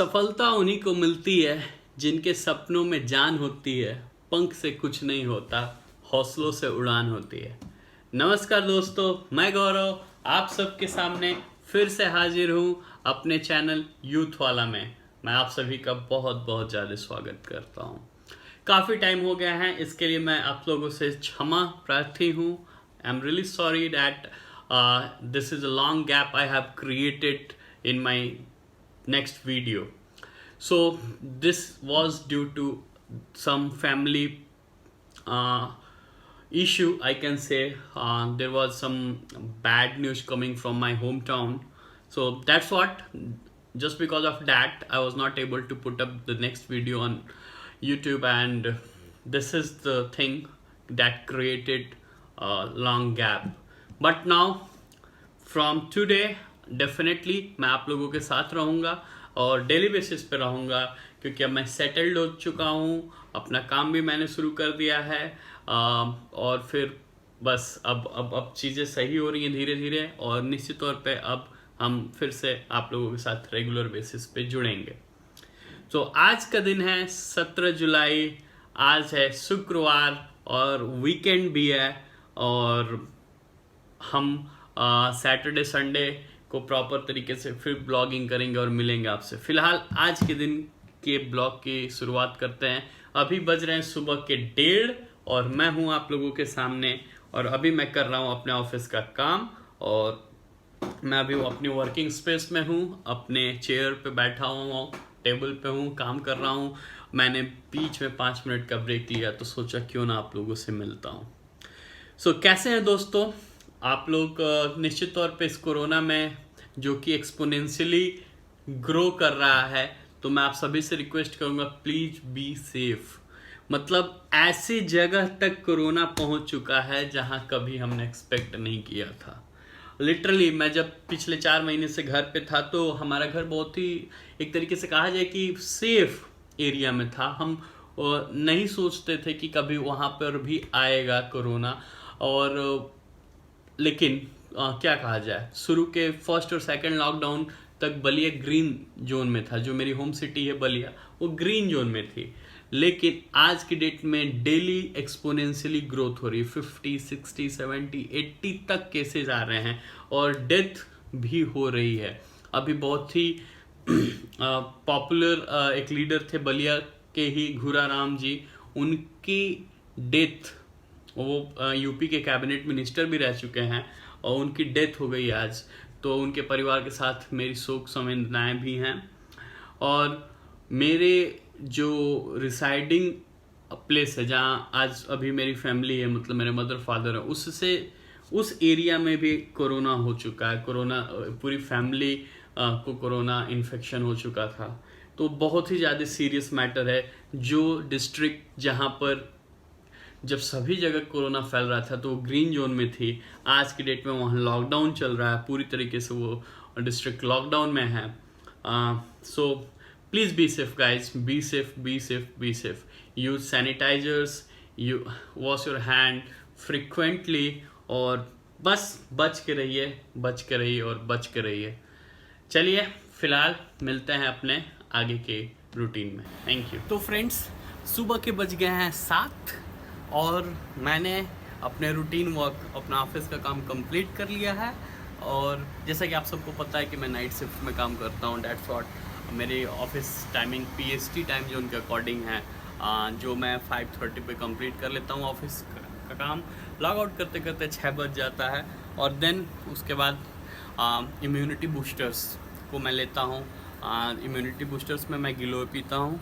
सफलता उन्हीं को मिलती है जिनके सपनों में जान होती है। पंख से कुछ नहीं होता, हौसलों से उड़ान होती है। नमस्कार दोस्तों, मैं गौरव आप सबके सामने फिर से हाजिर हूँ अपने चैनल यूथ वाला में। मैं आप सभी का बहुत बहुत ज़्यादा स्वागत करता हूँ। काफ़ी टाइम हो गया है, इसके लिए मैं आप लोगों से क्षमा प्रार्थी हूँ। I am really sorry that this is a long gap I have created in my next video. So this was due to some family issue, I can say. There was some bad news coming from my hometown, so that's what, just because of that I was not able to put up the next video on YouTube, and this is the thing that created a long gap. But now from today definitely मैं आप लोगों के साथ रहूँगा और daily basis पे रहूँगा, क्योंकि अब मैं सेटल्ड हो चुका हूँ, अपना काम भी मैंने शुरू कर दिया है। और फिर बस अब चीज़ें सही हो रही हैं धीरे धीरे, और निश्चित तौर पे अब हम फिर से आप लोगों के साथ रेगुलर बेसिस पे जुड़ेंगे। तो आज का दिन है 17 जुलाई, आज है शुक्रवार और वीकेंड भी है, और हम सैटरडे संडे को प्रॉपर तरीके से फिर ब्लॉगिंग करेंगे और मिलेंगे आपसे। फिलहाल आज के दिन के ब्लॉग की शुरुआत करते हैं। अभी बज रहे हैं सुबह के 1:30 और मैं हूं आप लोगों के सामने, और अभी मैं कर रहा हूं अपने ऑफिस का काम। और मैं अभी अपनी वर्किंग स्पेस में हूं, अपने चेयर पे बैठा हुआ हूँ, टेबल पे हूँ, काम कर रहा हूँ। मैंने बीच में 5 मिनट का ब्रेक लिया, तो सोचा क्यों ना आप लोगों से मिलता हूँ। सो कैसे हैं दोस्तों आप लोग? निश्चित तौर पे इस कोरोना में, जो कि एक्सपोनेंशियली ग्रो कर रहा है, तो मैं आप सभी से रिक्वेस्ट करूंगा, प्लीज बी सेफ। मतलब ऐसी जगह तक कोरोना पहुंच चुका है जहां कभी हमने एक्सपेक्ट नहीं किया था। लिटरली मैं जब पिछले 4 महीने से घर पे था, तो हमारा घर बहुत ही एक तरीके से कहा जाए कि सेफ एरिया में था। हम नहीं सोचते थे कि कभी वहां पर भी आएगा कोरोना। और लेकिन क्या कहा जाए, शुरू के फर्स्ट और सेकंड लॉकडाउन तक बलिया ग्रीन जोन में था। जो मेरी होम सिटी है बलिया, वो ग्रीन जोन में थी। लेकिन आज की डेट में डेली एक्सपोनेंशियली ग्रोथ हो रही है। 50, 60, 70, 80 तक केसेस आ रहे हैं, और डेथ भी हो रही है। अभी बहुत ही पॉपुलर एक लीडर थे बलिया के ही, घुराराम जी, उनकी डेथ, वो यूपी के कैबिनेट मिनिस्टर भी रह चुके हैं, और उनकी डेथ हो गई आज। तो उनके परिवार के साथ मेरी शोक संवेदनाएं भी हैं। और मेरे जो रिसाइडिंग प्लेस है, जहाँ आज अभी मेरी फैमिली है, मतलब मेरे मदर फादर है, उससे उस एरिया में भी कोरोना हो चुका है। कोरोना, पूरी फैमिली को कोरोना इन्फेक्शन हो चुका था। तो बहुत ही ज़्यादा सीरियस मैटर है। जो डिस्ट्रिक्ट जहाँ पर जब सभी जगह कोरोना फैल रहा था, तो ग्रीन जोन में थी, आज की डेट में वहाँ लॉकडाउन चल रहा है। पूरी तरीके से वो डिस्ट्रिक्ट लॉकडाउन में है। So please be safe guys, be safe, be safe, be safe. Use sanitisers, you wash your hand frequently, और बस बच के रहिए, बच के रहिए और बच के रहिए। चलिए फिलहाल मिलते हैं अपने आगे के रूटीन में। Thank you. तो फ्रेंड्स, सुबह के बज गए हैं 7, और मैंने अपने रूटीन वर्क, अपना ऑफिस का काम कंप्लीट कर लिया है। और जैसा कि आप सबको पता है कि मैं नाइट शिफ्ट में काम करता हूँ। डेट्स व्हाट, मेरी office timing PST time zone के अकॉर्डिंग है, जो मैं 5:30 पे कंप्लीट कर लेता हूँ ऑफिस का काम। लॉग आउट करते करते 6 बज जाता है, और देन उसके बाद इम्यूनिटी बूस्टर्स को मैं लेता हूँ। इम्यूनिटी बूस्टर्स में मैं गिलोय पीता हूँ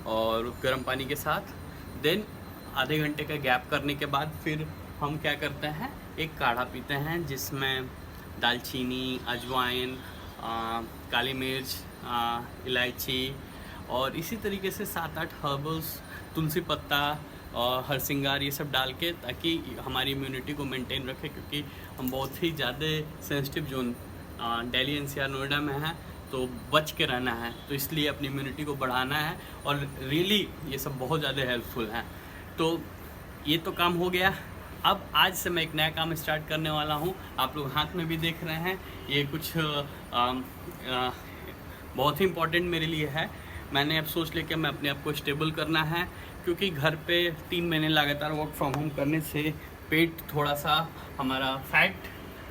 और गर्म पानी के साथ। देन आधे घंटे का गैप करने के बाद फिर हम क्या करते हैं, एक काढ़ा पीते हैं, जिसमें दालचीनी, अजवाइन, काली मिर्च, इलायची और इसी तरीके से 7-8 हर्बल्स, तुलसी पत्ता और हरसिंगार, ये सब डाल के, ताकि हमारी इम्यूनिटी को मेंटेन रखें। क्योंकि हम बहुत ही ज़्यादा sensitive zone Delhi NCR Noida में है, तो बच के रहना है। तो इसलिए अपनी इम्यूनिटी को बढ़ाना है, और रियली ये सब बहुत ज़्यादा हेल्पफुल है। तो ये तो काम हो गया। अब आज से मैं एक नया काम स्टार्ट करने वाला हूँ। आप लोग हाथ में भी देख रहे हैं, ये कुछ बहुत ही इंपॉर्टेंट मेरे लिए है। मैंने अब सोच लिया कि मैं अपने आप को स्टेबल करना है, क्योंकि घर पे 3 महीने लगातार वर्क फ्रॉम होम करने से पेट थोड़ा सा हमारा फैट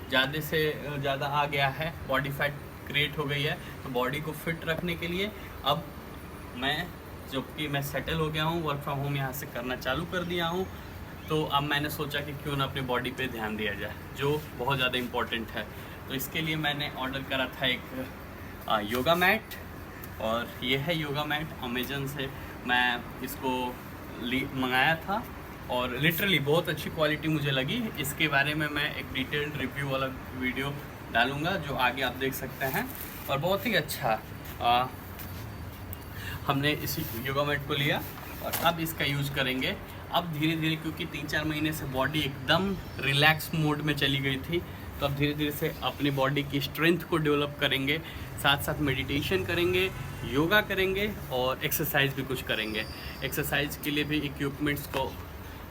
ज़्यादा से ज़्यादा आ गया है, बॉडी फैट क्रिएट हो गई है। तो बॉडी को फिट रखने के लिए अब मैं, जबकि मैं सेटल हो गया हूँ, वर्क फ्रॉम होम यहाँ से करना चालू कर दिया हूँ, तो अब मैंने सोचा कि क्यों ना अपनी बॉडी पे ध्यान दिया जाए, जो बहुत ज़्यादा इम्पोर्टेंट है। तो इसके लिए मैंने ऑर्डर करा था एक योगा मैट, और ये है योगा मैट। अमेजन से मैं इसको मंगाया था और लिटरली बहुत अच्छी क्वालिटी मुझे लगी। इसके बारे में मैं एक डिटेल्ड रिव्यू वाला वीडियो डालूंगा, जो आगे आप देख सकते हैं। और बहुत ही अच्छा हमने इस योगा मैट को लिया और अब इसका यूज़ करेंगे। अब धीरे धीरे, क्योंकि 3-4 महीने से बॉडी एकदम रिलैक्स मोड में चली गई थी, तो अब धीरे धीरे से अपनी बॉडी की स्ट्रेंथ को डेवलप करेंगे, साथ साथ मेडिटेशन करेंगे, योगा करेंगे और एक्सरसाइज भी कुछ करेंगे। एक्सरसाइज के लिए भी इक्विपमेंट्स को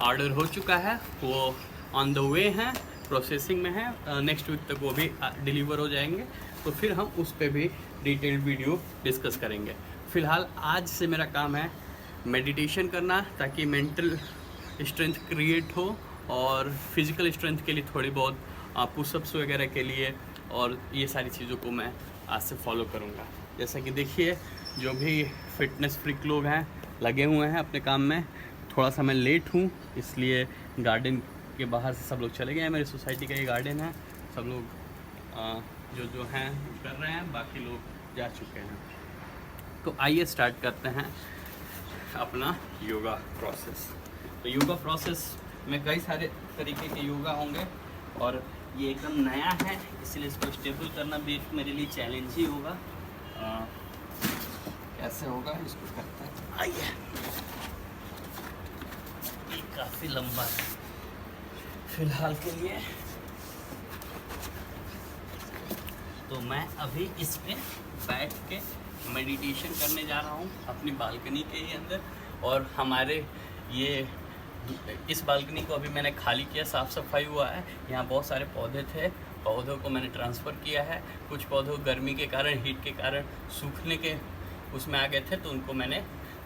ऑर्डर हो चुका है, वो ऑन द वे हैं, प्रोसेसिंग में है। नेक्स्ट वीक तक वो भी डिलीवर हो जाएंगे, तो फिर हम उस पर भी डिटेल्ड वीडियो डिस्कस करेंगे। फ़िलहाल आज से मेरा काम है मेडिटेशन करना, ताकि मेंटल स्ट्रेंथ क्रिएट हो और फिज़िकल स्ट्रेंथ के लिए थोड़ी बहुत पुशअप्स वगैरह के लिए, और ये सारी चीज़ों को मैं आज से फॉलो करूँगा। जैसा कि देखिए, जो भी फिटनेस फ्रीक लोग हैं लगे हुए हैं अपने काम में। थोड़ा सा मैं लेट हूँ, इसलिए गार्डन के बाहर से सब लोग चले गए हैं। मेरी सोसाइटी का ये गार्डन है, सब लोग जो हैं कर रहे हैं, बाकी लोग जा चुके हैं। तो आइए स्टार्ट करते हैं अपना योगा प्रोसेस। तो योगा प्रोसेस में कई सारे तरीके के योगा होंगे, और ये एकदम नया है, इसलिए इसको स्टेबल करना भी मेरे लिए चैलेंज ही होगा। कैसे होगा इसको करते हैं। आइए, ये काफ़ी लंबा है फिलहाल के लिए, तो मैं अभी इस पे बैठ के मेडिटेशन करने जा रहा हूँ अपनी बालकनी के ही अंदर। और हमारे ये इस बालकनी को अभी मैंने खाली किया, साफ़ सफाई हुआ है। यहाँ बहुत सारे पौधे थे, पौधों को मैंने ट्रांसफ़र किया है। कुछ पौधों गर्मी के कारण, हीट के कारण सूखने के उसमें आ गए थे, तो उनको मैंने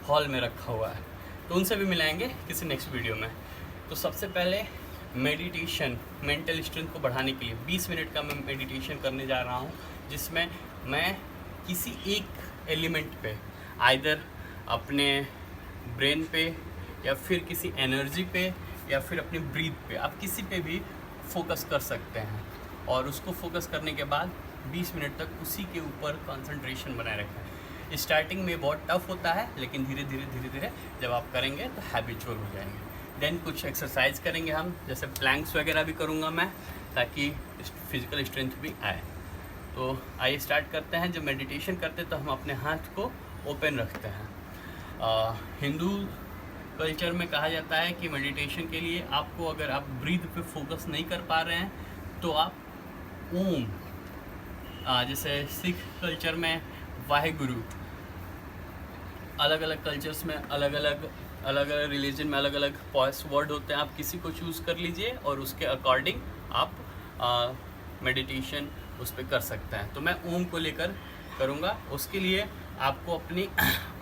हॉल में रखा हुआ है। तो उनसे भी मिलाएंगे किसी नेक्स्ट वीडियो में। तो सबसे पहले मेडिटेशन, मेंटल स्ट्रेंथ को बढ़ाने के लिए 20 मिनट का मैं मेडिटेशन करने जा रहा हूँ, जिसमें मैं किसी एक एलिमेंट पे, आइदर अपने ब्रेन पे या फिर किसी एनर्जी पे या फिर अपनी ब्रीथ पे, आप किसी पे भी फोकस कर सकते हैं। और उसको फोकस करने के बाद 20 मिनट तक उसी के ऊपर कंसंट्रेशन बनाए रखें। स्टार्टिंग में बहुत टफ होता है, लेकिन धीरे धीरे जब आप करेंगे तो हैबिचुअल हो जाएंगे। देन कुछ एक्सरसाइज करेंगे हम, जैसे प्लैंक्स वगैरह भी करूँगा मैं, ताकि फिजिकल स्ट्रेंथ भी आए। तो आइए स्टार्ट करते हैं। जब मेडिटेशन करते हैं तो हम अपने हाथ को ओपन रखते हैं। हिंदू कल्चर में कहा जाता है कि मेडिटेशन के लिए आपको, अगर आप ब्रीथ पे फोकस नहीं कर पा रहे हैं, तो आप ओम, जैसे सिख कल्चर में वाहेगुरु, अलग अलग कल्चर्स में अलग अलग रिलीजन में अलग अलग पॉइस वर्ड होते हैं। आप किसी को चूज़ कर लीजिए और उसके अकॉर्डिंग आप मेडिटेशन उस पर कर सकते हैं। तो मैं ओम को लेकर करूँगा। उसके लिए आपको अपनी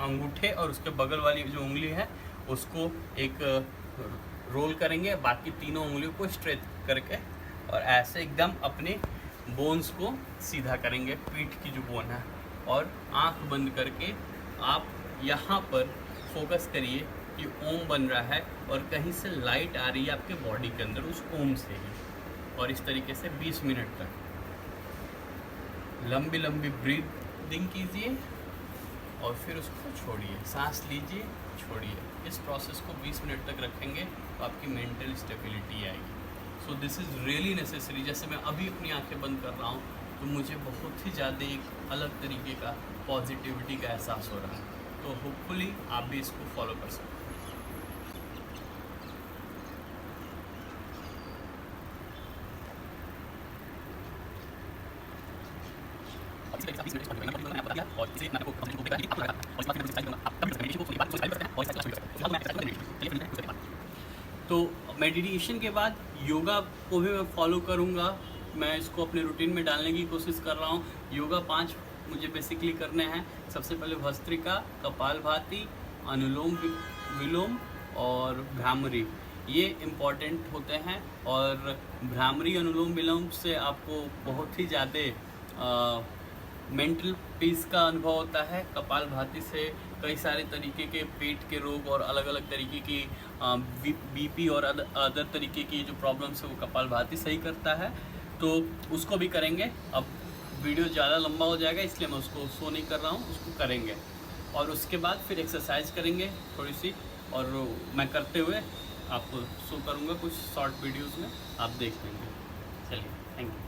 अंगूठे और उसके बगल वाली जो उंगली है उसको एक रोल करेंगे, बाकी तीनों उंगलियों को स्ट्रेच करके, और ऐसे एकदम अपने बोन्स को सीधा करेंगे, पीठ की जो बोन है। और आंख बंद करके आप यहाँ पर फोकस करिए कि ओम बन रहा है और कहीं से लाइट आ रही है आपके बॉडी के अंदर उस ओम से ही। और इस तरीके से 20 मिनट तक लंबी लंबी ब्रीदिंग कीजिए और फिर उसको छोड़िए, सांस लीजिए, छोड़िए। इस प्रोसेस को 20 मिनट तक रखेंगे तो आपकी मेंटल स्टेबिलिटी आएगी। So this is really necessary. जैसे मैं अभी अपनी आंखें बंद कर रहा हूँ तो मुझे बहुत ही ज़्यादा एक अलग तरीके का पॉजिटिविटी का एहसास हो रहा है। तो होपफुली आप भी इसको फॉलो कर सकते हैं। तो मेडिटेशन के बाद योगा को भी मैं फॉलो करूँगा। मैं इसको अपने रूटीन में डालने की कोशिश कर रहा हूँ। योगा 5 मुझे बेसिकली करने हैं। सबसे पहले भस्त्रिका, कपालभाति, अनुलोम विलोम और भ्रामरी, ये इम्पॉर्टेंट होते हैं। और भ्रामरी अनुलोम विलोम से आपको बहुत ही ज़्यादा मेंटल पीस का अनुभव होता है। कपालभाति से कई सारे तरीके के पेट के रोग और अलग अलग तरीके की बीपी और अदर तरीके की जो प्रॉब्लम्स है वो कपालभाति सही करता है, तो उसको भी करेंगे। अब वीडियो ज़्यादा लंबा हो जाएगा इसलिए मैं उसको शो नहीं कर रहा हूँ, उसको करेंगे। और उसके बाद फिर एक्सरसाइज करेंगे थोड़ी सी, और मैं करते हुए आपको शो करूँगा कुछ शॉर्ट वीडियोस में, आप देख लेंगे। चलिए, thank you.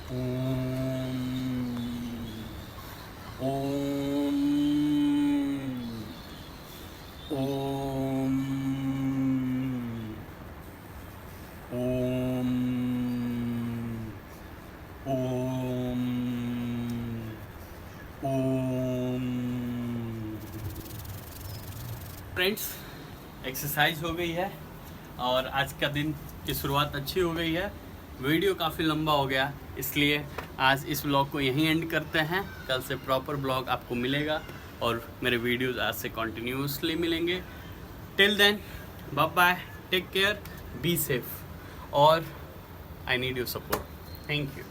Om Om Om Om Om. Friends, exercise हो गई है और आज का दिन की शुरुआत अच्छी हो गई है। वीडियो काफ़ी लंबा हो गया, इसलिए आज इस ब्लॉग को यहीं एंड करते हैं। कल से प्रॉपर ब्लॉग आपको मिलेगा और मेरे वीडियोस आज से कंटिन्यूसली मिलेंगे। Till then, bye bye, take care, be safe, और I need your support. Thank you.